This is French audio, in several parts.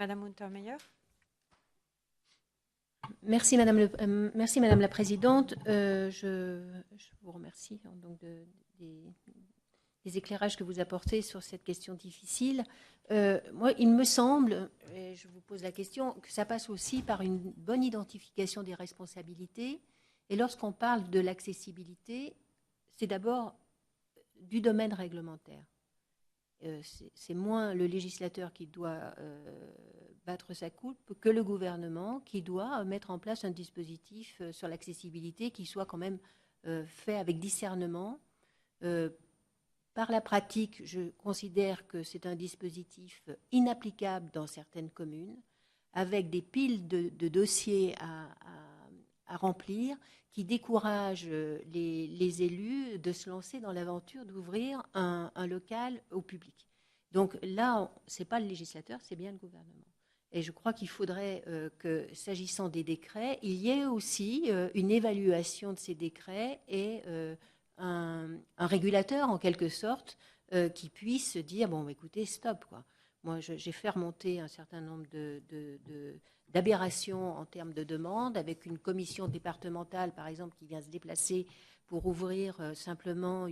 Madame Untermeyer. Merci Madame la Présidente. Je vous remercie donc des éclairages que vous apportez sur cette question difficile. Moi, il me semble, et je vous pose la question, que ça passe aussi par une bonne identification des responsabilités. Et lorsqu'on parle de l'accessibilité, c'est d'abord du domaine réglementaire. C'est moins le législateur qui doit battre sa coupe que le gouvernement qui doit mettre en place un dispositif sur l'accessibilité qui soit quand même fait avec discernement. Par la pratique, je considère que c'est un dispositif inapplicable dans certaines communes, avec des piles de dossiers à remplir, qui découragent les élus de se lancer dans l'aventure d'ouvrir un local au public. Donc là, ce n'est pas le législateur, c'est bien le gouvernement. Et je crois qu'il faudrait que, s'agissant des décrets, il y ait aussi une évaluation de ces décrets et un régulateur, en quelque sorte, qui puisse dire, bon, écoutez, stop, quoi. Moi, j'ai fait remonter un certain nombre d'aberrations en termes de demande, avec une commission départementale, par exemple, qui vient se déplacer pour ouvrir simplement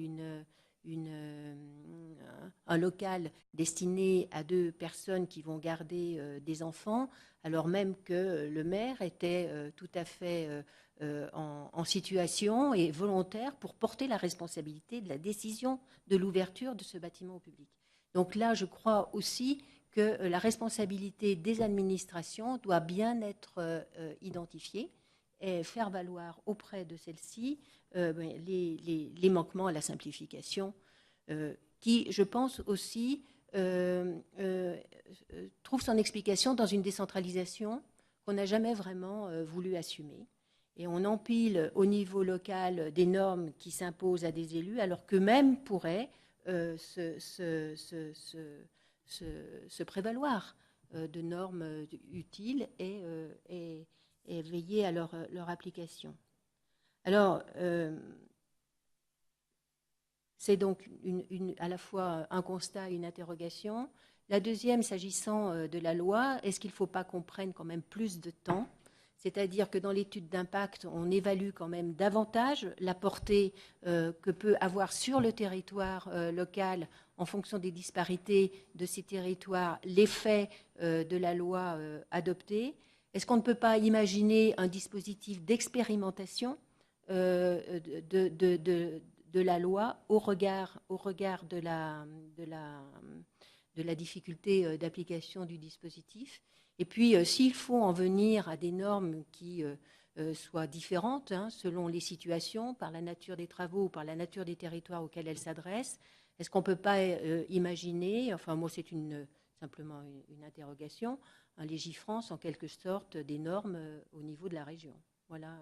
un local destiné à 2 personnes qui vont garder des enfants, alors même que le maire était tout à fait en situation et volontaire pour porter la responsabilité de la décision de l'ouverture de ce bâtiment au public. Donc là, je crois aussi que la responsabilité des administrations doit bien être identifiée et faire valoir auprès de celles-ci les manquements à la simplification qui, je pense aussi, trouve son explication dans une décentralisation qu'on n'a jamais vraiment voulu assumer. Et on empile au niveau local des normes qui s'imposent à des élus, alors qu'eux-mêmes pourraient se prévaloir de normes utiles et veiller à leur application. Alors, c'est donc à la fois un constat et une interrogation. La deuxième, s'agissant de la loi, est-ce qu'il ne faut pas qu'on prenne quand même plus de temps ? C'est-à-dire que dans l'étude d'impact, on évalue quand même davantage la portée que peut avoir sur le territoire local, en fonction des disparités de ces territoires, l'effet de la loi adoptée. Est-ce qu'on ne peut pas imaginer un dispositif d'expérimentation de la loi au regard de la difficulté d'application du dispositif? Et puis, s'il faut en venir à des normes qui soient différentes selon les situations, par la nature des travaux ou par la nature des territoires auxquels elles s'adressent, est-ce qu'on ne peut pas imaginer, enfin moi c'est simplement une interrogation, un Légifrance en quelque sorte des normes au niveau de la région? Voilà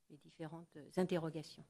les différentes interrogations.